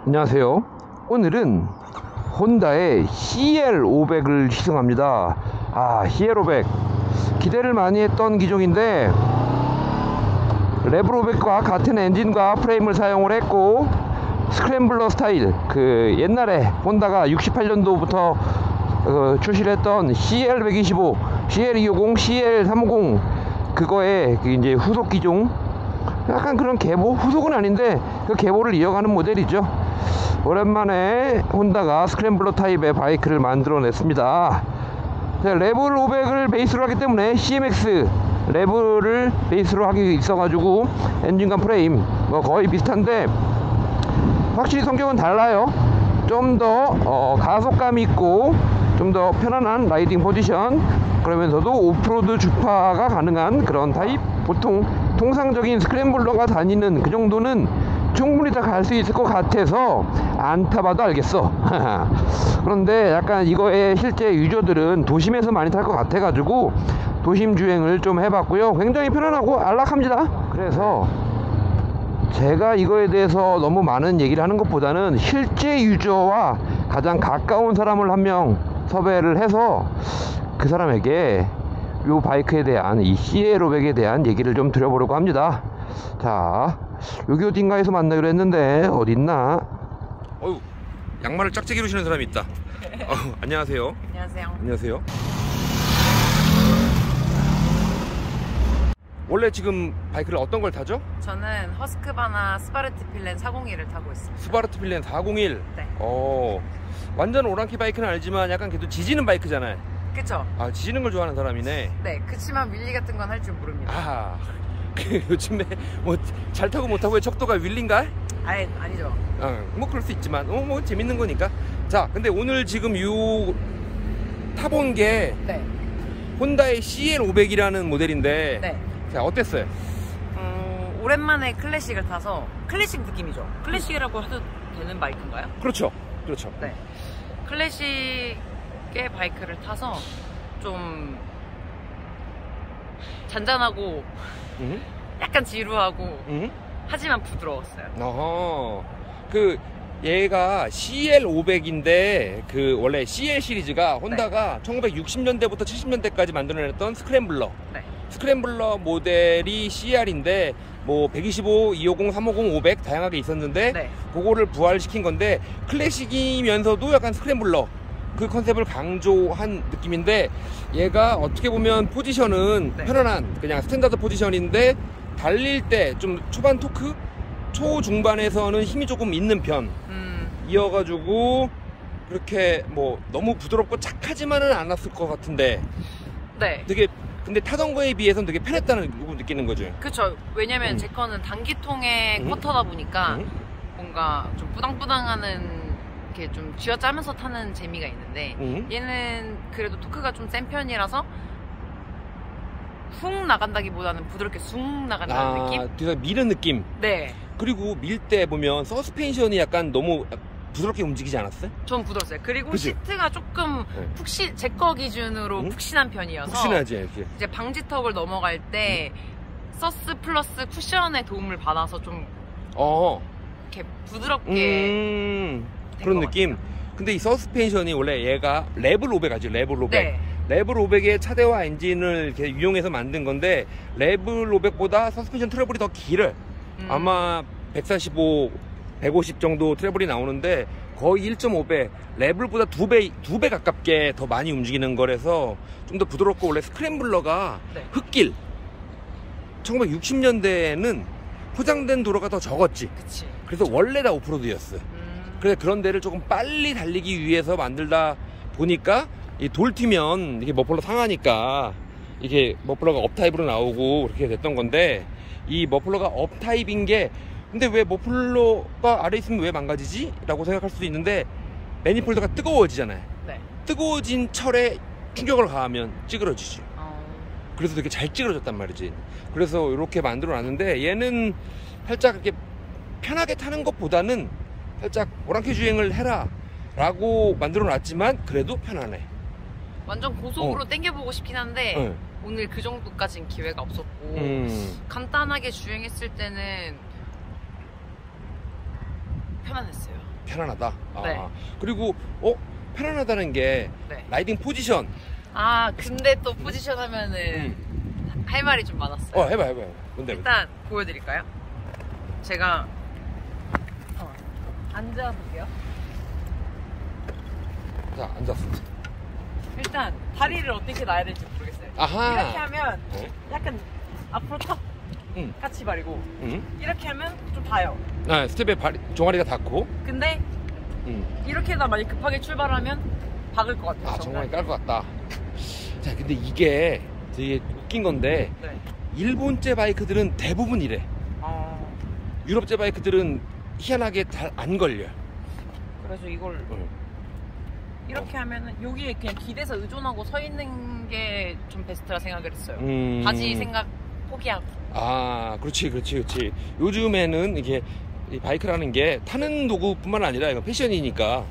안녕하세요. 오늘은 혼다의 CL500을 시승합니다. CL500 기대를 많이 했던 기종인데 레블500과 같은 엔진과 프레임을 사용을 했고 스크램블러 스타일, 옛날에 혼다가 68년도부터 출시를 했던 CL125, CL250, CL350 그거의 이제 후속 기종, 약간 그런 계보? 후속은 아닌데 그 계보를 이어가는 모델이죠. 오랜만에 혼다가 스크램블러 타입의 바이크를 만들어 냈습니다. 레벨 500을 베이스로 하기 때문에 CMX 레벨을 베이스로 하기 있어가지고 엔진과 프레임 거의 비슷한데 확실히 성격은 달라요. 좀 더 가속감 있고 좀 더 편안한 라이딩 포지션, 그러면서도 오프로드 주파가 가능한 그런 타입. 보통 통상적인 스크램블러가 다니는 그 정도는 충분히 다 갈 수 있을 것 같아서 안 타봐도 알겠어. 그런데 약간 이거의 실제 유저들은 도심에서 많이 탈 것 같아 가지고 도심 주행을 좀 해봤고요. 굉장히 편안하고 안락합니다. 그래서 제가 이거에 대해서 너무 많은 얘기를 하는 것보다는 실제 유저와 가장 가까운 사람을 한 명 섭외를 해서 그 사람에게 이 바이크에 대한, 이 CL500에 대한 얘기를 좀 드려보려고 합니다. 자, 여기 어딘가에서 만나기로 했는데 어딨나? 어휴, 양말을 짝짝이로 신는 사람이 있다. 안녕하세요. 안녕하세요. 안녕하세요. 원래 지금 바이크를 어떤 걸 타죠? 저는 허스크바나 스바르트 필렌 401을 타고 있습니다. 스바르트 필렌 401? 네. 완전 오랑캐 바이크는 알지만 약간 걔도 지지는 바이크잖아요. 그쵸? 지지는 걸 좋아하는 사람이네. 네, 그치만 윌리 같은 건 할 줄 모릅니다. 요즘에 뭐 잘 타고 못 타고의 척도가 윌리인가? 아니죠. 뭐 그럴 수 있지만 뭐 재밌는 거니까. 자, 근데 오늘 지금 타본 게 네. 혼다의 CL500이라는 모델인데 네. 자, 어땠어요? 오랜만에 클래식을 타서 클래식 느낌이죠. 클래식이라고 해도 되는 바이크인가요? 그렇죠. 네. 클래식의 바이크를 타서 좀 잔잔하고 약간 지루하고 하지만 부드러웠어요. 얘가 CL500인데 원래 CL 시리즈가 혼다가 1960년대부터 70년대까지 만들어냈던 스크램블러. 네. 스크램블러 모델이 CR인데 뭐 125, 250, 350, 500 다양하게 있었는데 네. 그거를 부활시킨 건데 클래식이면서도 약간 스크램블러 그 컨셉을 강조한 느낌인데, 얘가 어떻게 보면 포지션은 편안한 그냥 스탠다드 포지션인데 달릴 때 좀 초반 토크? 초중반에서는 힘이 조금 있는 편 이어가지고 그렇게 뭐 너무 부드럽고 착하지만은 않았을 것 같은데 네. 되게, 근데 타던 거에 비해서는 되게 편했다는 거 느끼는 거죠. 그쵸. 왜냐면 제 거는 단기통의 쿼터다 보니까 뭔가 좀 뿌당뿌당하는 이렇게 좀 쥐어짜면서 타는 재미가 있는데 얘는 그래도 토크가 좀 센 편이라서 훅 나간다기보다는 부드럽게 쑥 나간다는 느낌? 뒤에서 미는 느낌. 네. 그리고 밀 때 보면 서스펜션이 약간 너무 부드럽게 움직이지 않았어요? 전 부드러웠어요. 그리고 그치? 시트가 조금 제 거 기준으로 푹신한 편이어서 푹신하지 이렇게. 이제 방지턱을 넘어갈 때 서스 플러스 쿠션의 도움을 받아서 좀 이렇게 부드럽게 그런 느낌. 근데 이 서스펜션이 원래 얘가 레벨 500 하죠. 레벨 500. 네. 레벨 500의 차대와 엔진을 이렇게 이용해서 만든 건데 레벨 500보다 서스펜션 트러블이 더 길어요. 아마 145, 150 정도 트러블이 나오는데 거의 1.5배, 레벨보다 2배 가깝게 더 많이 움직이는 거라서 좀 더 부드럽고, 원래 스크램블러가 흙길 1960년대에는 포장된 도로가 더 적었지. 그치. 그래서 원래 다 오프로드였어. 그래서 그런 데를 조금 빨리 달리기 위해서 만들다 보니까 이 돌 튀면 이게 머플러 상하니까 이게 머플러가 업 타입으로 나오고 그렇게 됐던 건데, 이 머플러가 업 타입인 게, 근데 왜 머플러가 아래 있으면 왜 망가지지? 라고 생각할 수도 있는데 매니폴드가 뜨거워지잖아요. 네. 뜨거워진 철에 충격을 가하면 찌그러지지. 그래서 되게 잘 찌그러졌단 말이지. 그래서 이렇게 만들어 놨는데 얘는 살짝 이렇게 편하게 타는 것보다는 살짝 오랑캐 주행을 해라 라고 만들어 놨지만 그래도 편안해. 완전 고속으로 땡겨보고 싶긴 한데 오늘 그 정도까진 기회가 없었고 간단하게 주행했을 때는 편안했어요. 편안하다. 네. 그리고 편안하다는 게 네. 라이딩 포지션. 근데 또 포지션 하면은 할 말이 좀 많았어요. 해봐. 뭔데? 일단 보여드릴까요? 제가 앉아볼게요. 자, 앉았어. 일단 다리를 어떻게 놔야 될지 모르겠어요. 아하. 이렇게 하면 약간 앞으로 턱 같이 바리고 이렇게 하면 좀 닿아요. 스텝에 종아리가 닿고. 근데 이렇게다 만약 급하게 출발하면 박을 것 같아요. 정말 깔 것 같다. 자, 근데 이게 되게 웃긴 건데 네. 일본제 바이크들은 대부분 이래. 유럽제 바이크들은 희한하게 잘 안 걸려. 그래서 이걸 이렇게 하면은 여기에 그냥 기대서 의존하고 서 있는 게 좀 베스트라 생각을 했어요. 바지 생각 포기하고. 그렇지. 요즘에는 이게 이 바이크라는 게 타는 도구뿐만 아니라 이건 패션이니까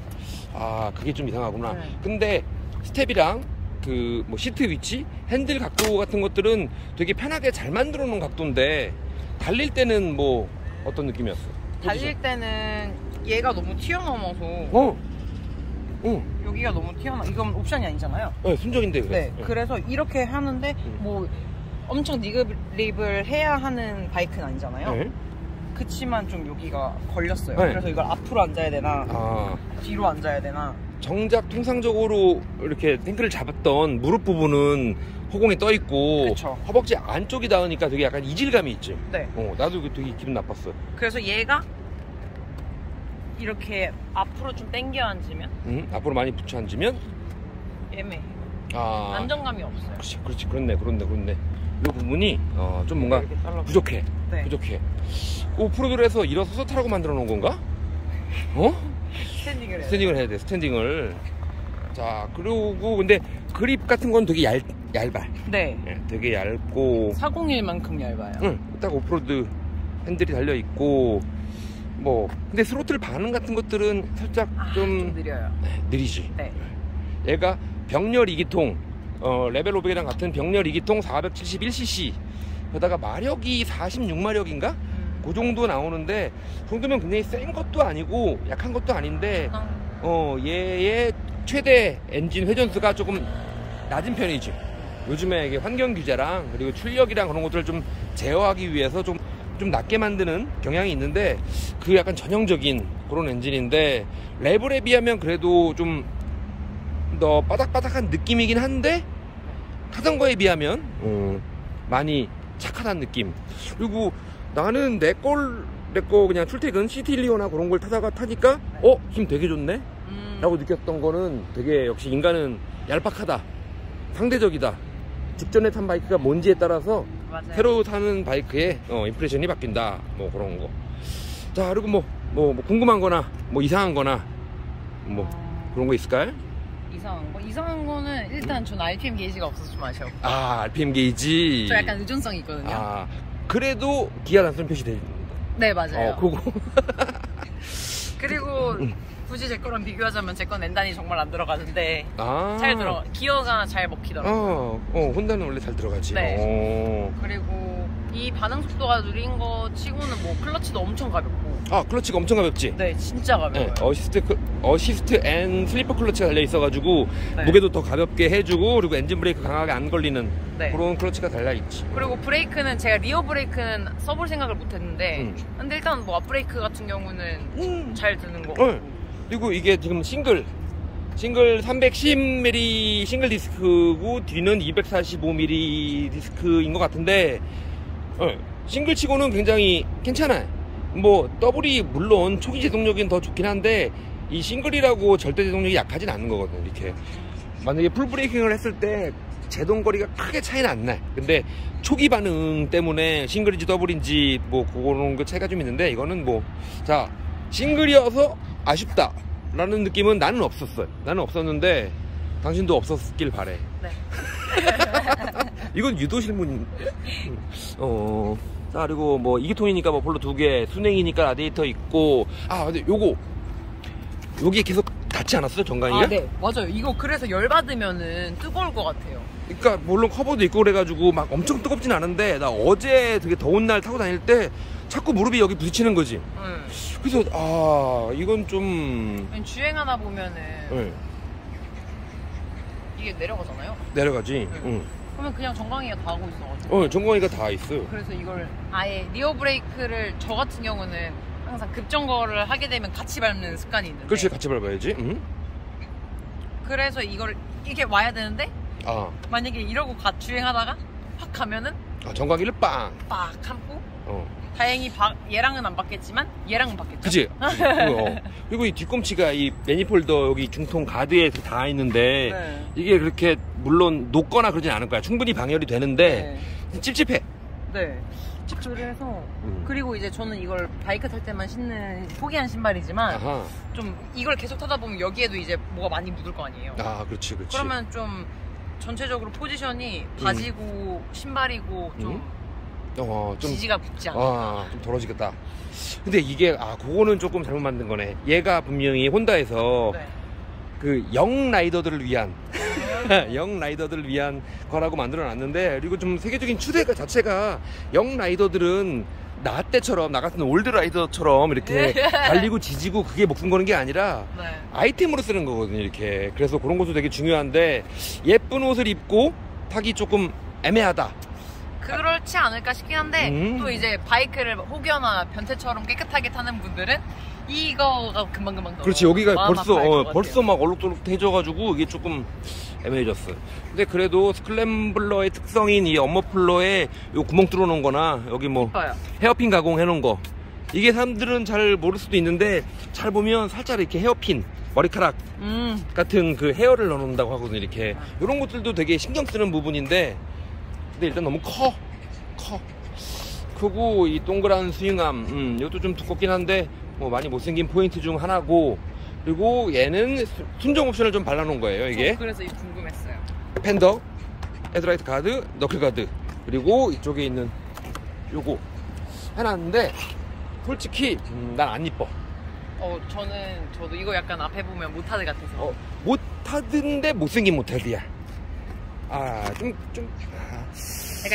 그게 좀 이상하구나. 네. 근데 스텝이랑 그 뭐 시트 위치, 핸들 각도 같은 것들은 되게 편하게 잘 만들어 놓은 각도인데 달릴 때는 뭐 어떤 느낌이었어? 달릴 때는 얘가 너무 튀어나와서 여기가 너무 튀어나와. 이건 옵션이 아니잖아요. 네, 순정인데 그래. 네, 그래서 이렇게 하는데 뭐 엄청 니글립을 해야 하는 바이크는 아니잖아요. 네. 그치만 좀 여기가 걸렸어요. 네. 그래서 이걸 앞으로 앉아야 되나 뒤로 앉아야 되나. 정작 통상적으로 이렇게 탱크를 잡았던 무릎 부분은 허공에 떠 있고 그쵸. 허벅지 안쪽이 닿으니까 되게 약간 이질감이 있지. 네. 나도 되게 기분 나빴어. 그래서 얘가 이렇게 앞으로 좀 당겨 앉으면 앞으로 많이 붙여 앉으면 애매해. 안정감이 없어요. 그렇지. 그렇네. 이 부분이 좀 뭔가 부족해. 네. 부족해. 오프로드에서 일어서서 타라고 만들어 놓은 건가? 스탠딩을 해야 돼. 스탠딩을. 자, 그리고 근데 그립 같은 건 되게 얇아. 네. 되게 얇고 401만큼 얇아요. 딱 오프로드 핸들이 달려 있고 뭐 근데 스로틀 반응 같은 것들은 살짝 좀 느려요. 느리지. 네. 얘가 병렬 2기통 레벨 500이랑 같은 병렬 2기통 471cc 그러다가 마력이 46마력인가? 그 정도 나오는데 그 정도면 굉장히 센 것도 아니고 약한 것도 아닌데 얘의 최대 엔진 회전수가 조금 낮은 편이지. 요즘에 이게 환경 규제랑 그리고 출력이랑 그런 것들을 좀 제어하기 위해서 좀 낮게 만드는 경향이 있는데 그 약간 전형적인 그런 엔진인데 레벨에 비하면 그래도 좀 더 바닥바닥한 느낌이긴 한데 타던 거에 비하면 많이 착하다는 느낌. 그리고 나는 내 거 그냥 출퇴근 시티일리오나 그런 걸 타니까 힘 되게 좋네 라고 느꼈던 거는 되게 역시 인간은 얄팍하다, 상대적이다. 직전에 탄 바이크가 뭔지에 따라서 맞아요. 새로 타는 바이크의 임프레션이 바뀐다, 뭐 그런 거. 자, 그리고 뭐 궁금한 거나 뭐 이상한 거나 뭐 그런 거 있을까요? 이상한 거는 일단 전 RPM 게이지가 없어서 좀 아쉬워. RPM 게이지. 저 약간 의존성이 있거든요. 그래도 기아 단순 표시돼. 네, 맞아요. 그거. 그리고 굳이 제 거랑 비교하자면 제 건 엔단이 정말 안 들어가는데 잘 들어. 기어가 잘 먹히더라고요. 혼다는 원래 잘 들어가지. 네. 그리고 이 반응 속도가 느린 거 치고는 뭐 클러치도 엄청 가볍고. 클러치가 엄청 가볍지? 네, 진짜 가벼워요. 네, 어시스트 앤 슬리퍼 클러치가 달려 있어가지고 네. 무게도 더 가볍게 해주고 그리고 엔진 브레이크 강하게 안 걸리는 그런 클러치가 달려있지. 그리고 브레이크는 제가 리어 브레이크는 써볼 생각을 못했는데 근데 일단 뭐 앞브레이크 같은 경우는 잘 드는 거 같고. 그리고 이게 지금 싱글 310mm 싱글 디스크고 뒤는 245mm 디스크인 것 같은데 싱글 치고는 굉장히 괜찮아요. 뭐 더블이 물론 초기 제동력이 더 좋긴 한데 이 싱글이라고 절대 제동력이 약하진 않는 거거든. 이렇게 만약에 풀 브레이킹을 했을 때 제동거리가 크게 차이는 안 나. 근데 초기 반응 때문에 싱글인지 더블인지 뭐 그런 그 차이가 좀 있는데 이거는 뭐 자 싱글이어서 아쉽다 라는 느낌은 나는 없었어요. 나는 없었는데 당신도 없었길 바래. 네. 이건 유도 실문. 자, 그리고 뭐 2기통이니까 뭐 볼로 2개, 순행이니까 라디에이터 있고. 근데 여기 계속 닿지 않았어요, 정강이가? 네, 맞아요. 이거 그래서 열 받으면은 뜨거울 것 같아요. 그러니까 물론 커버도 있고 그래가지고 막 엄청 뜨겁진 않은데 나 어제 되게 더운 날 타고 다닐 때 자꾸 무릎이 여기 부딪히는 거지. 그래서 이건 좀 주행하다 보면은 네. 이게 내려가잖아요. 내려가지. 네. 응. 그러면 그냥 정강이가 다 하고 있어가지고. 정강이가 다 있어. 그래서 이걸 아예 리어 브레이크를 저 같은 경우는 항상 급정거를 하게 되면 같이 밟는 습관이 있는데. 그렇지, 같이 밟아야지. 응? 그래서 이걸 이렇게 와야 되는데 만약에 이러고 주행하다가 확 가면은 정강이를 빵 감고 다행히 얘랑은 안 받겠지만 얘랑은 받겠죠. 그치? 그리고 이 뒤꿈치가 이 매니폴더 여기 중통 가드에 다 있는데 네. 이게 그렇게 물론 녹거나 그러진 않을 거야. 충분히 방열이 되는데 찝찝해. 네. 그래서 그리고 이제 저는 이걸 바이크 탈 때만 신는 포기한 신발이지만 좀 이걸 계속 타다 보면 여기에도 이제 뭐가 많이 묻을 거 아니에요. 그렇지. 그러면 좀 전체적으로 포지션이 바지고 신발이고 좀 지지가 붙지 않아. 좀 더러지겠다. 근데 이게 그거는 조금 잘못 만든 거네. 얘가 분명히 혼다에서 그 영 라이더들을 위한 영 라이더들을 위한 거라고 만들어 놨는데, 그리고 좀 세계적인 추세 자체가 영 라이더들은 나 때처럼, 나 같은 올드 라이더처럼 이렇게 달리고 지지고 그게 목숨 거는 게 아니라 아이템으로 쓰는 거거든요, 이렇게. 그래서 그런 것도 되게 중요한데, 예쁜 옷을 입고 타기 조금 애매하다. 그렇지 않을까 싶긴 한데 또 이제 바이크를 혹여나 변태처럼 깨끗하게 타는 분들은 이거가 금방금방 그렇지. 여기가 벌써 막 얼룩덜룩해져가지고 이게 조금 애매해졌어. 근데 그래도 스크램블러의 특성인 이 엄머플러에 요 구멍 뚫어놓은 거나 여기 뭐 이뻐요. 헤어핀 가공 해놓은 거, 이게 사람들은 잘 모를 수도 있는데 잘 보면 살짝 이렇게 헤어핀 머리카락 같은 그 헤어를 넣어놓는다고 하거든요. 이렇게 이런 것들도 되게 신경 쓰는 부분인데, 근데 일단 너무 크고 이 동그란 스윙암 이것도 좀 두껍긴 한데 뭐 많이 못생긴 포인트 중 하나고, 그리고 얘는 순정 옵션을 좀 발라놓은 거예요. 이게 그래서 이거 궁금했어요. 팬더, 헤드라이트 가드, 너클 가드, 그리고 이쪽에 있는 요거 해놨는데 솔직히 난 안 이뻐. 저도 이거 약간 앞에 보면 모타드 같아서. 모타드인데 못생긴 모타드야. 약간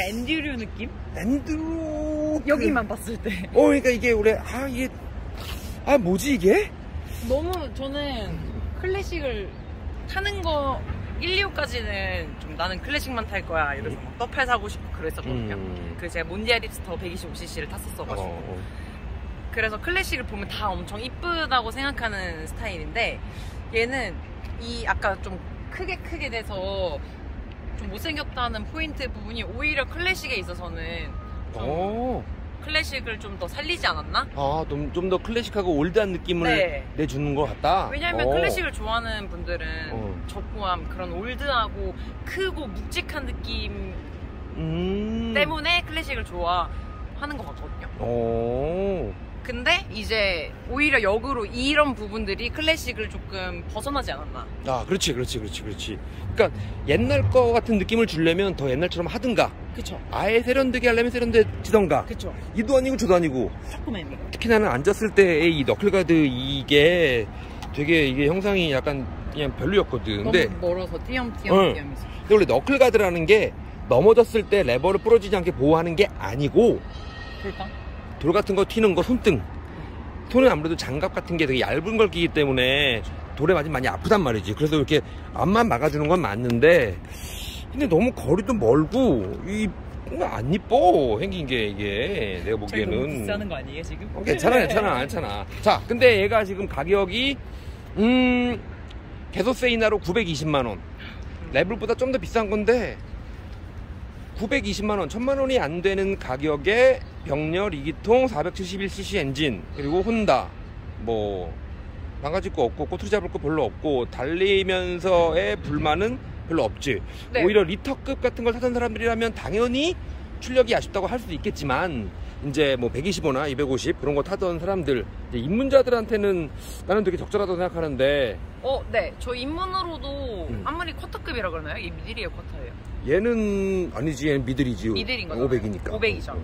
엔듀류 느낌? 엔드로 여기만 봤을 때. 그러니까 이게 뭐지 이게? 너무 저는 클래식을 타는 거 125까지는 좀 나는 클래식만 탈 거야 이래서 막 더팔 사고 싶고 그랬었거든요. 그래서 제가 몬디아 립스터 125cc를 탔었어가지고 그래서 클래식을 보면 다 엄청 이쁘다고 생각하는 스타일인데, 얘는 이 아까 좀 크게 돼서 좀 못생겼다는 포인트 부분이 오히려 클래식에 있어서는 좀 클래식을 좀 더 살리지 않았나? 좀 더 클래식하고 올드한 느낌을 내주는 것 같다. 왜냐하면 클래식을 좋아하는 분들은 저 포함 그런 올드하고 크고 묵직한 느낌 때문에 클래식을 좋아하는 것 같거든요. 근데 이제 오히려 역으로 이런 부분들이 클래식을 조금 벗어나지 않았나. 그렇지. 그러니까 옛날 거 같은 느낌을 주려면 더 옛날처럼 하든가, 그쵸. 아예 세련되게 하려면 세련되지던가. 그쵸. 이도 아니고 저도 아니고. 특히 나는 앉았을 때의 이 너클가드 이게 되게 이게 형상이 약간 그냥 별로였거든. 너무 근데 멀어서 띄엄띄엄. 근데 원래 너클가드라는 게 넘어졌을 때 레버를 부러지지 않게 보호하는 게 아니고, 돌 같은 거 튀는 거, 손등, 손은 아무래도 장갑 같은 게 되게 얇은 걸 끼기 때문에 돌에 맞으면 많이 아프단 말이지. 그래서 이렇게 앞만 막아주는 건 맞는데, 근데 너무 거리도 멀고 안 이뻐 생긴 게. 이게 내가 보기에는 너무 비싸는 거 아니에요 지금? 괜찮아. 자, 근데 얘가 지금 가격이 개소세 인하로 920만원, 레벨보다 좀 더 비싼 건데 920만원, 1000만원이 안 되는 가격에 병렬 2기통 471cc 엔진, 그리고 혼다, 뭐 망가질 거 없고 꼬투리 잡을 거 별로 없고 달리면서의 불만은 별로 없지. 오히려 리터급 같은 걸 타던 사람들이라면 당연히 출력이 아쉽다고 할 수도 있겠지만, 이제 뭐 125나 250 그런 거 타던 사람들, 이제 입문자들한테는 나는 되게 적절하다고 생각하는데. 네. 저 입문으로도 아무리 쿼터급이라 그러나요? 이게 미들이에요, 쿼터예요? 얘는 아니지, 얘는 미들이지. 미들인 거죠. 500이니까. 500이죠.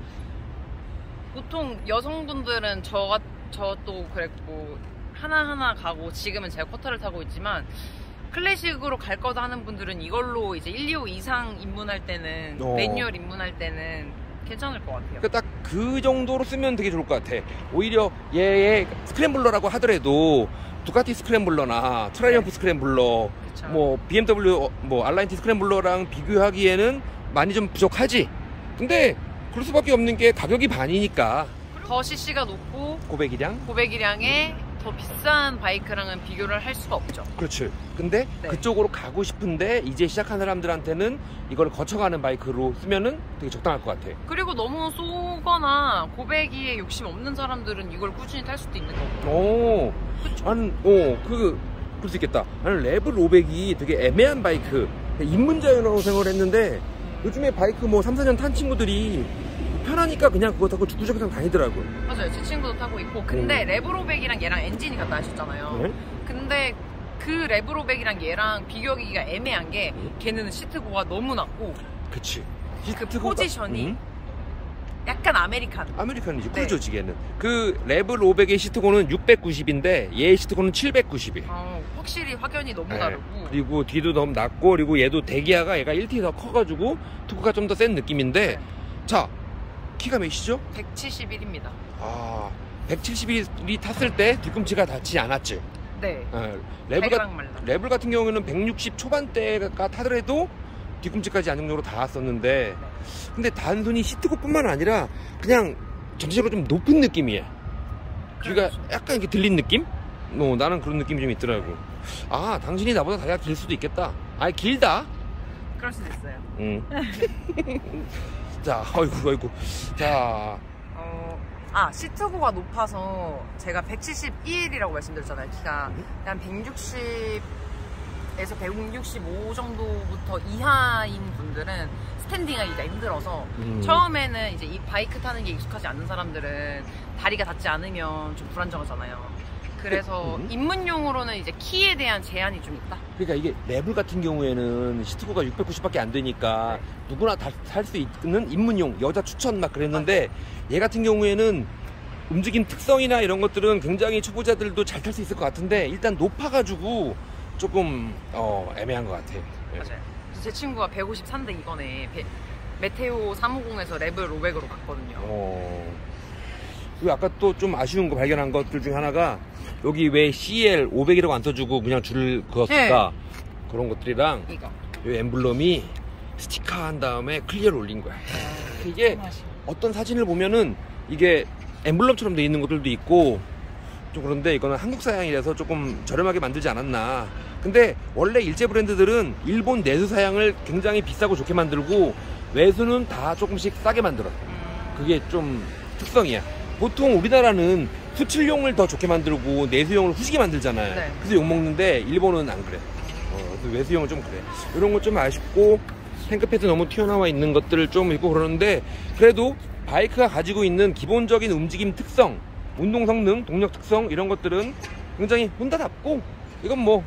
보통 여성분들은 저도 그랬고 하나하나 가고, 지금은 제가 쿼터를 타고 있지만 클래식으로 갈 거다 하는 분들은 이걸로 이제 125 이상 입문할 때는, 매뉴얼 입문할 때는 괜찮을 것 같아요. 그러니까 딱 그 정도로 쓰면 되게 좋을 것 같아. 오히려 얘의 스크램블러라고 하더라도 두카티 스크램블러나 트라이언프 스크램블러, 그쵸. 뭐 BMW 뭐 알라인티 스크램블러랑 비교하기에는 많이 좀 부족하지. 근데 그럴 수밖에 없는 게 가격이 반이니까. 더 CC가 높고 고배기량. 고배기량에 더 비싼 바이크랑은 비교를 할 수가 없죠. 그렇지. 근데 네. 그쪽으로 가고 싶은데 이제 시작한 사람들한테는 이걸 거쳐가는 바이크로 쓰면은 되게 적당할 것 같아. 그리고 너무 쏘거나 고배기에 욕심 없는 사람들은 이걸 꾸준히 탈 수도 있는 거고. 오, 그쵸? 나는 그럴 수 있겠다. 나는 레벨 500이 되게 애매한 바이크, 입문자용으로 생각을 했는데 요즘에 바이크 뭐 3, 4년 탄 친구들이 편하니까 그냥 그거 타고 죽구적구장 다니더라고요. 맞아요. 제 친구도 타고 있고. 근데 레브로백이랑 얘랑 엔진이 같다 하셨잖아요. 네? 근데 그 레브로백이랑 얘랑 비교하기가 애매한 게 걔는 시트고가 너무 낮고 그치. 그 포지션이 약간 아메리칸이지. 네. 크루저지 걔는. 그 레벨 500의 시트고는 690인데 얘의 시트고는 790이에요. 확실히 확연히 너무 다르고. 그리고 뒤도 너무 낮고, 그리고 얘도 대기하가 얘가 1T 더 커가지고 토크가 좀 더 센 느낌인데, 네. 자, 키가 몇이죠? 171입니다. 171이 탔을 때 뒤꿈치가 닿지 않았지. 네. 레벨 말랑. 레벨 같은 경우에는 160 초반대가 타더라도 뒤꿈치까지 안정적으로 닿았었는데, 근데 단순히 시트고뿐만 아니라 그냥 전체적으로 좀 높은 느낌이야. 귀가 약간 이렇게 들린 느낌? 나는 그런 느낌이 좀 있더라고. 당신이 나보다 다리가 길 수도 있겠다. 길다. 그럴 수도 있어요. 자, 어이구. 자. 시트고가 높아서 제가 171이라고 말씀드렸잖아요. 키가 한 160에서 165 정도부터 이하인 분들은 스탠딩하기가 힘들어서 처음에는 이제 이 바이크 타는 게 익숙하지 않는 사람들은 다리가 닿지 않으면 좀 불안정하잖아요. 그래서 입문용으로는 이제 키에 대한 제한이 좀 있다. 그러니까 이게 레벨 같은 경우에는 시트고가 690밖에 안 되니까 누구나 다 탈 수 있는 입문용 여자 추천 막 그랬는데, 얘 같은 경우에는 움직임 특성이나 이런 것들은 굉장히 초보자들도 잘 탈 수 있을 것 같은데, 일단 높아가지고 조금 애매한 것 같아. 맞아요. 제 친구가 153대 이번에 메테오 350에서 레벨 500으로 갔거든요. 그리고 아까 또 좀 아쉬운 거 발견한 것들 중에 하나가, 여기 왜 CL 500이라고 안 써주고 그냥 줄을 그었을까? 그런 것들이랑 이거. 이 엠블럼이 스티커 한 다음에 클리어를 올린 거야. 이게 어떤 사진을 보면은 이게 엠블럼처럼 돼 있는 것들도 있고 좀 그런데, 이거는 한국 사양이라서 조금 저렴하게 만들지 않았나. 근데 원래 일제 브랜드들은 일본 내수 사양을 굉장히 비싸고 좋게 만들고 외수는 다 조금씩 싸게 만들어. 그게 좀 특성이야. 보통 우리나라는 수출용을 더 좋게 만들고 내수용을 후지게 만들잖아요. 네. 그래서 욕먹는데 일본은 안 그래. 그래서 외수용은 좀 그래. 이런 거 좀 아쉽고, 탱크패드 너무 튀어나와 있는 것들을 좀 있고 그러는데, 그래도 바이크가 가지고 있는 기본적인 움직임 특성, 운동 성능, 동력 특성, 이런 것들은 굉장히 혼다답고, 이건 뭐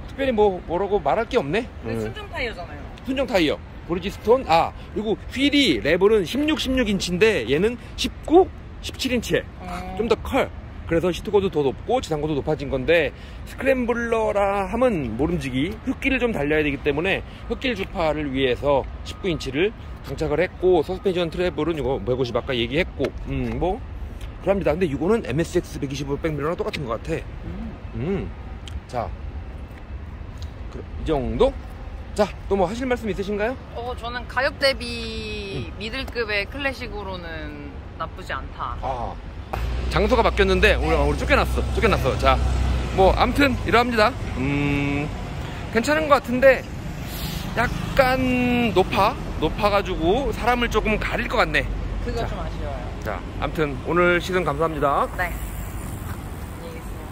특별히 뭐라고 말할 게 없네. 근데 순정 타이어잖아요. 순정 타이어, 브리지스톤. 그리고 휠이 레벨은 16인치인데 얘는 19, 17인치에 좀 더 커요. 그래서 시트고도 더 높고 지상고도 높아진 건데, 스크램블러라 함은 모름지기 흙길을 좀 달려야 되기 때문에 흙길 주파를 위해서 19인치를 장착을 했고, 서스펜션 트래블은 이거 150 아까 얘기했고, 뭐 그럽니다. 근데 이거는 MSX 125 백미러랑 똑같은 것 같아. 자, 이 정도? 자, 또 뭐 하실 말씀 있으신가요? 저는 가격 대비 미들급의 클래식으로는 나쁘지 않다. 장소가 바뀌었는데 우리 쫓겨났어. 자, 뭐 아무튼 이러합니다. 괜찮은 것 같은데 약간 높아가지고 사람을 조금 가릴 것 같네. 그거 좀 아쉬워요. 자, 아무튼 오늘 시승 감사합니다. 네. 안녕히 계세요.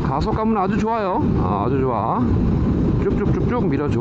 가속감은 아주 좋아요. 아주 좋아. 쭉쭉쭉쭉 밀어줘.